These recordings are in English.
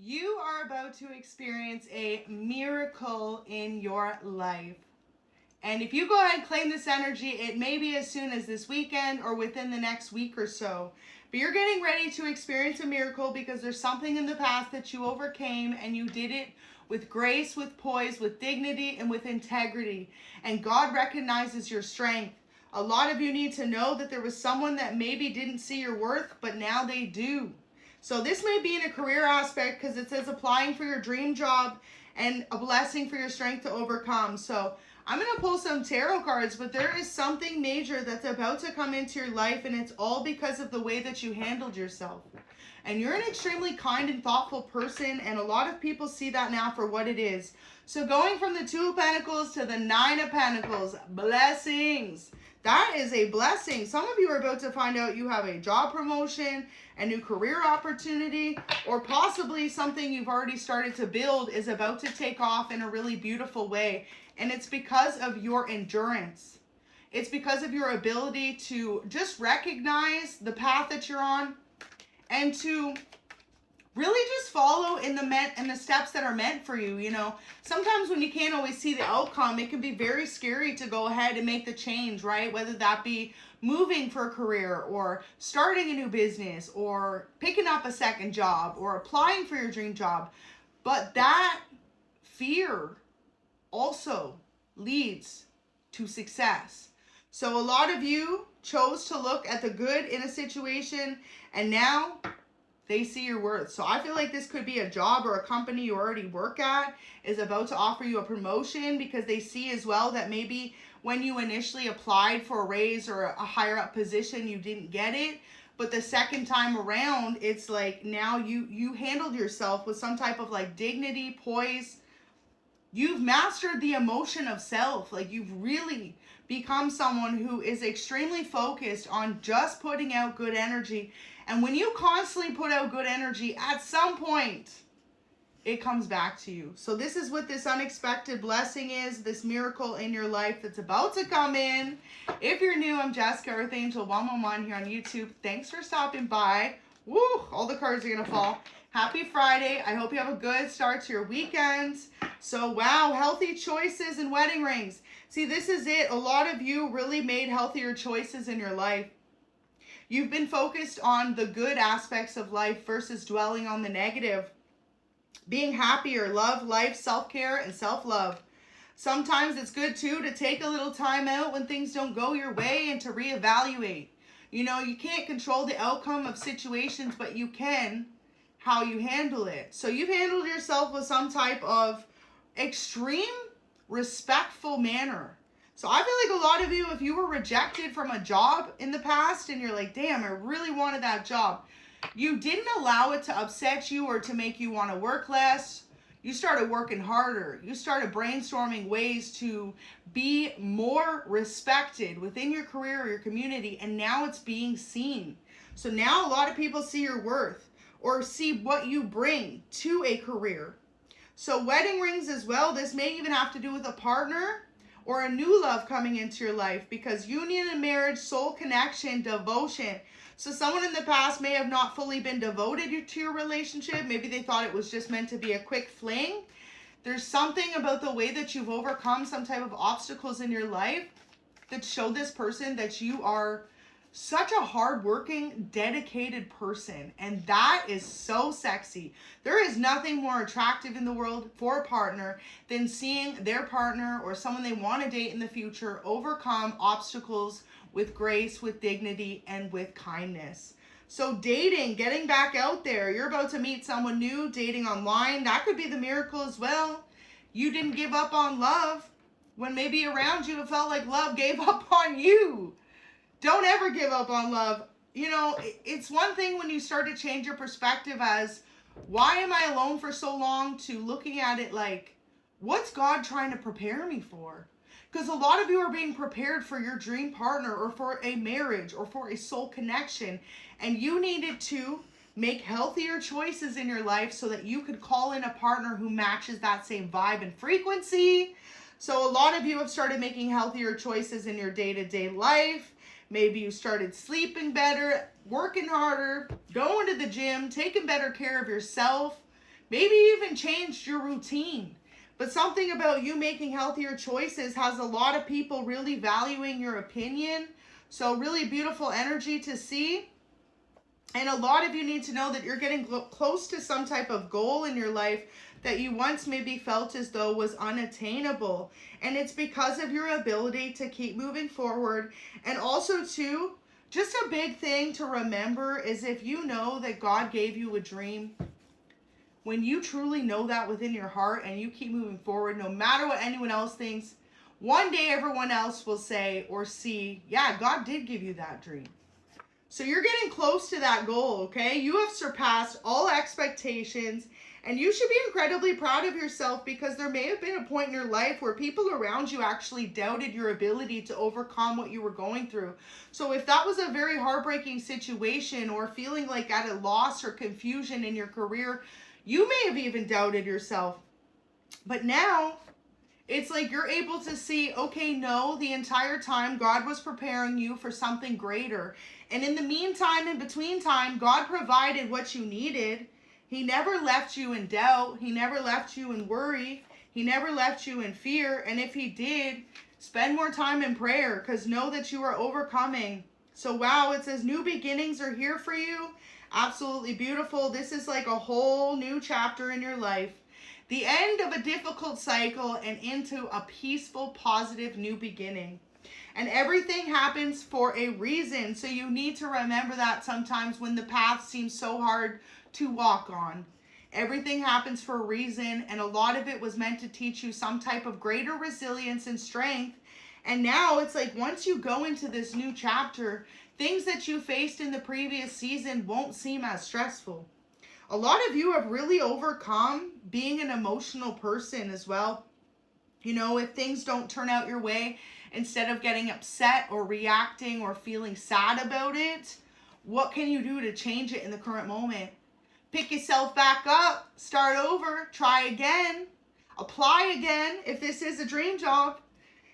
You are about to experience a miracle in your life. And if you go ahead and claim this energy, it may be as soon as this weekend or within the next week or so. But you're getting ready to experience a miracle because there's something in the past that you overcame and you did it with grace, with poise, with dignity, and with integrity. And God recognizes your strength. A lot of you need to know that there was someone that maybe didn't see your worth, but now they do. So this may be in a career aspect because it says applying for your dream job and a blessing for your strength to overcome. So I'm going to pull some tarot cards, but there is something major that's about to come into your life, and it's all because of the way that you handled yourself. And you're an extremely kind and thoughtful person, and a lot of people see that now for what it is. So going from the Two of Pentacles to the Nine of Pentacles, blessings. That is a blessing. Some of you are about to find out you have a job promotion, a new career opportunity, or possibly something you've already started to build is about to take off in a really beautiful way. And it's because of your endurance. It's because of your ability to just recognize the path that you're on and to really just follow in the steps that are meant for you. You know, sometimes when you can't always see the outcome, it can be very scary to go ahead and make the change, right? Whether that be moving for a career or starting a new business or picking up a second job or applying for your dream job. But that fear also leads to success. So a lot of you chose to look at the good in a situation, and now they see your worth. So I feel like this could be a job or a company you already work at is about to offer you a promotion because they see as well that maybe when you initially applied for a raise or a higher up position, you didn't get it. But the second time around, it's like now you handled yourself with some type of like dignity, poise. You've mastered the emotion of self. Like you've really become someone who is extremely focused on just putting out good energy. And when you constantly put out good energy, at some point, it comes back to you. So this is what this unexpected blessing is, this miracle in your life that's about to come in. If you're new, I'm Jessica, Earth Angel 111 here on YouTube. Thanks for stopping by. Woo, all the cards are going to fall. Happy Friday. I hope you have a good start to your weekend. So, wow, healthy choices and wedding rings. See, this is it. A lot of you really made healthier choices in your life. You've been focused on the good aspects of life versus dwelling on the negative. Being happier, love, life, self-care, and self-love. Sometimes it's good, too, to take a little time out when things don't go your way and to reevaluate. You know, you can't control the outcome of situations, but you can how you handle it. So you've handled yourself with some type of extreme, respectful manner. So I feel like a lot of you, if you were rejected from a job in the past and you're like, damn, I really wanted that job, you didn't allow it to upset you or to make you want to work less. You started working harder. You started brainstorming ways to be more respected within your career or your community, and now it's being seen. So now a lot of people see your worth or see what you bring to a career. So wedding rings as well, this may even have to do with a partner or a new love coming into your life, because union and marriage, soul connection, devotion. So someone in the past may have not fully been devoted to your relationship. Maybe they thought it was just meant to be a quick fling. There's something about the way that you've overcome some type of obstacles in your life that show this person that you are such a hardworking, dedicated person. And that is so sexy. There is nothing more attractive in the world for a partner than seeing their partner or someone they want to date in the future overcome obstacles with grace, with dignity, and with kindness. So dating, getting back out there. You're about to meet someone new, dating online. That could be the miracle as well. You didn't give up on love when maybe around you it felt like love gave up on you. Don't ever give up on love. You know, it's one thing when you start to change your perspective as, why am I alone for so long, to looking at it like, what's God trying to prepare me for? Because a lot of you are being prepared for your dream partner or for a marriage or for a soul connection. And you needed to make healthier choices in your life so that you could call in a partner who matches that same vibe and frequency. So a lot of you have started making healthier choices in your day-to-day life. Maybe you started sleeping better, working harder, going to the gym, taking better care of yourself. Maybe even changed your routine. But something about you making healthier choices has a lot of people really valuing your opinion. So really beautiful energy to see. And a lot of you need to know that you're getting close to some type of goal in your life that you once maybe felt as though was unattainable. And it's because of your ability to keep moving forward. And also too, just a big thing to remember is if you know that God gave you a dream, when you truly know that within your heart and you keep moving forward, no matter what anyone else thinks, one day everyone else will say or see, yeah, God did give you that dream. So you're getting close to that goal, okay? You have surpassed all expectations, and you should be incredibly proud of yourself because there may have been a point in your life where people around you actually doubted your ability to overcome what you were going through. So if that was a very heartbreaking situation or feeling like at a loss or confusion in your career, you may have even doubted yourself. But now, it's like you're able to see, okay, no, the entire time God was preparing you for something greater. And in the meantime, in between time, God provided what you needed. He never left you in doubt. He never left you in worry. He never left you in fear. And if he did, spend more time in prayer because know that you are overcoming. So wow, it says new beginnings are here for you. Absolutely beautiful. This is like a whole new chapter in your life. The end of a difficult cycle and into a peaceful, positive new beginning. And everything happens for a reason. So you need to remember that sometimes when the path seems so hard to walk on. Everything happens for a reason. And a lot of it was meant to teach you some type of greater resilience and strength. And now it's like once you go into this new chapter, things that you faced in the previous season won't seem as stressful. A lot of you have really overcome being an emotional person as well. You know, if things don't turn out your way, instead of getting upset or reacting or feeling sad about it, what can you do to change it in the current moment? Pick yourself back up, start over, try again, apply again if this is a dream job.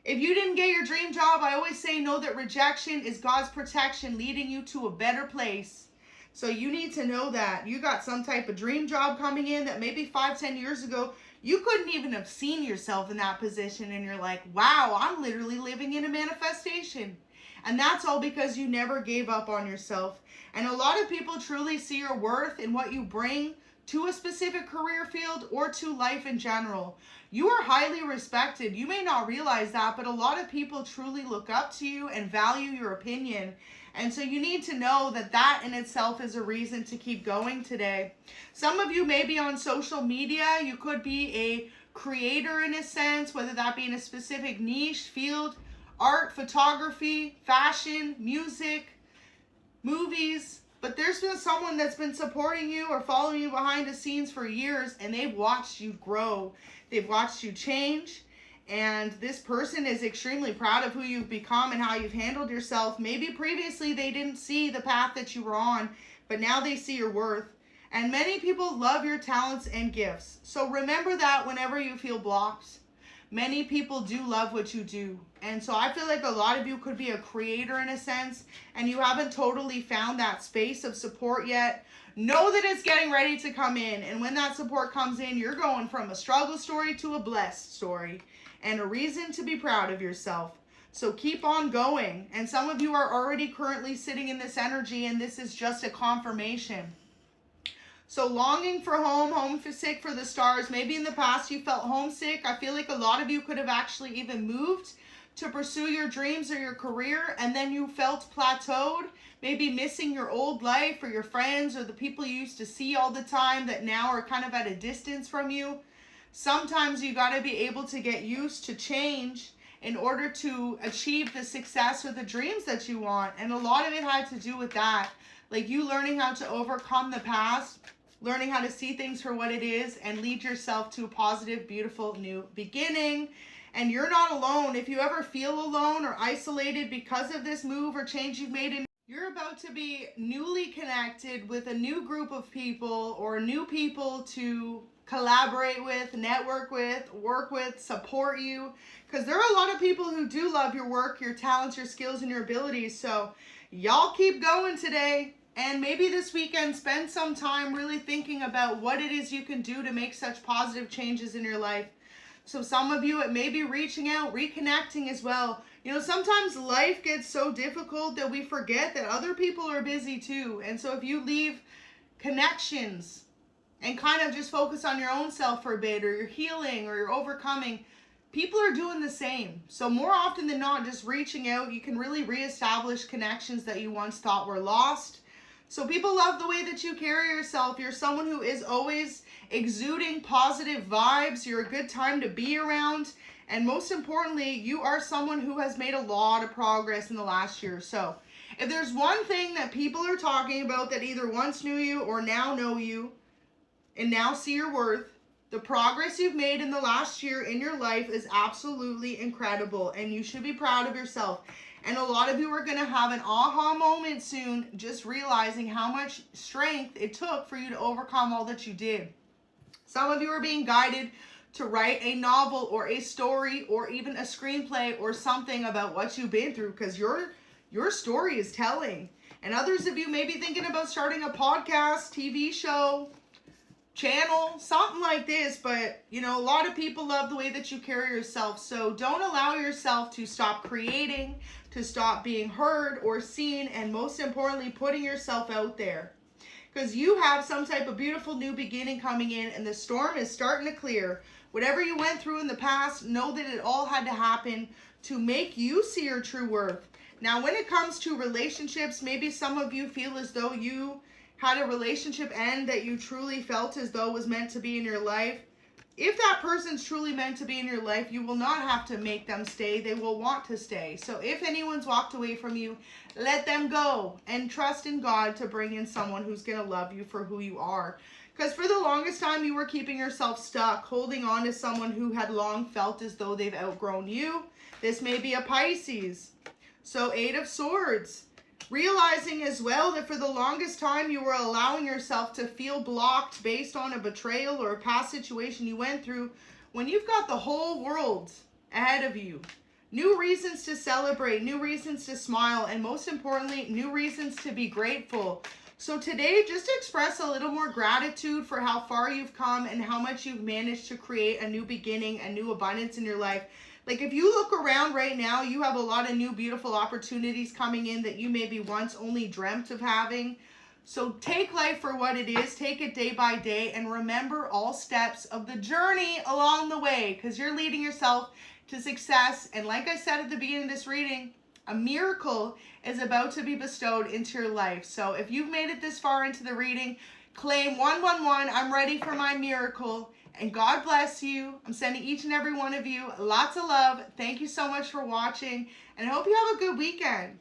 If you didn't get your dream job, I always say know that rejection is God's protection leading you to a better place. So you need to know that you got some type of dream job coming in that maybe 5-10 years ago, you couldn't even have seen yourself in that position. And you're like, wow, I'm literally living in a manifestation. And that's all because you never gave up on yourself. And a lot of people truly see your worth in what you bring to a specific career field or to life in general. You are highly respected. You may not realize that, but a lot of people truly look up to you and value your opinion. And so you need to know that that in itself is a reason to keep going today. Some of you may be on social media. You could be a creator in a sense, whether that be in a specific niche, field, art, photography, fashion, music, movies. But there's been someone that's been supporting you or following you behind the scenes for years, and they've watched you grow. They've watched you change. And this person is extremely proud of who you've become and how you've handled yourself. Maybe previously they didn't see the path that you were on, but now they see your worth. And many people love your talents and gifts. So remember that whenever you feel blocked. Many people do love what you do. And so I feel like a lot of you could be a creator in a sense, and you haven't totally found that space of support yet. Know that it's getting ready to come in. And when that support comes in, you're going from a struggle story to a blessed story. And a reason to be proud of yourself. So keep on going. And some of you are already currently sitting in this energy, and this is just a confirmation. So longing for home, homesick for the stars. Maybe in the past you felt homesick. I feel like a lot of you could have actually even moved to pursue your dreams or your career, and then you felt plateaued, maybe missing your old life or your friends or the people you used to see all the time that now are kind of at a distance from you. Sometimes you got to be able to get used to change in order to achieve the success or the dreams that you want. And a lot of it had to do with that. Like you learning how to overcome the past, learning how to see things for what it is, and lead yourself to a positive, beautiful new beginning. And you're not alone. If you ever feel alone or isolated because of this move or change you've made, you're about to be newly connected with a new group of people or new people to collaborate with, network with, work with, support you. Because there are a lot of people who do love your work, your talents, your skills, and your abilities. So y'all keep going today. And maybe this weekend, spend some time really thinking about what it is you can do to make such positive changes in your life. So some of you, it may be reaching out, reconnecting as well. You know, sometimes life gets so difficult that we forget that other people are busy too. And so if you leave connections and kind of just focus on your own self for a bit, or you're healing, or you're overcoming, people are doing the same. So more often than not, just reaching out, you can really reestablish connections that you once thought were lost. So people love the way that you carry yourself. You're someone who is always exuding positive vibes. You're a good time to be around. And most importantly, you are someone who has made a lot of progress in the last year. So if there's one thing that people are talking about that either once knew you or now know you and now see your worth, the progress you've made in the last year in your life is absolutely incredible. And you should be proud of yourself. And a lot of you are going to have an aha moment soon, just realizing how much strength it took for you to overcome all that you did. Some of you are being guided to write a novel or a story or even a screenplay or something about what you've been through, because your story is telling. And others of you may be thinking about starting a podcast, TV show, channel, something like this. But you know, a lot of people love the way that you carry yourself. So don't allow yourself to stop creating, to stop being heard or seen, and most importantly, putting yourself out there. Because you have some type of beautiful new beginning coming in, and the storm is starting to clear. Whatever you went through in the past, know that it all had to happen to make you see your true worth. Now, when it comes to relationships, maybe some of you feel as though you had a relationship end that you truly felt as though was meant to be in your life. If that person's truly meant to be in your life, you will not have to make them stay. They will want to stay. So if anyone's walked away from you, let them go and trust in God to bring in someone who's going to love you for who you are. Because for the longest time, you were keeping yourself stuck, holding on to someone who had long felt as though they've outgrown you. This may be a Pisces. So 8 of Swords. Realizing as well that for the longest time you were allowing yourself to feel blocked based on a betrayal or a past situation you went through, when you've got the whole world ahead of you. New reasons to celebrate, new reasons to smile, and most importantly, new reasons to be grateful. So today, just express a little more gratitude for how far you've come and how much you've managed to create a new beginning, a new abundance in your life. Like if you look around right now, you have a lot of new beautiful opportunities coming in that you maybe once only dreamt of having. So take life for what it is, take it day by day, and remember all steps of the journey along the way, because you're leading yourself to success. And like I said at the beginning of this reading, a miracle is about to be bestowed into your life. So if you've made it this far into the reading, claim 111, I'm ready for my miracle. And God bless you. I'm sending each and every one of you lots of love. Thank you so much for watching, and I hope you have a good weekend.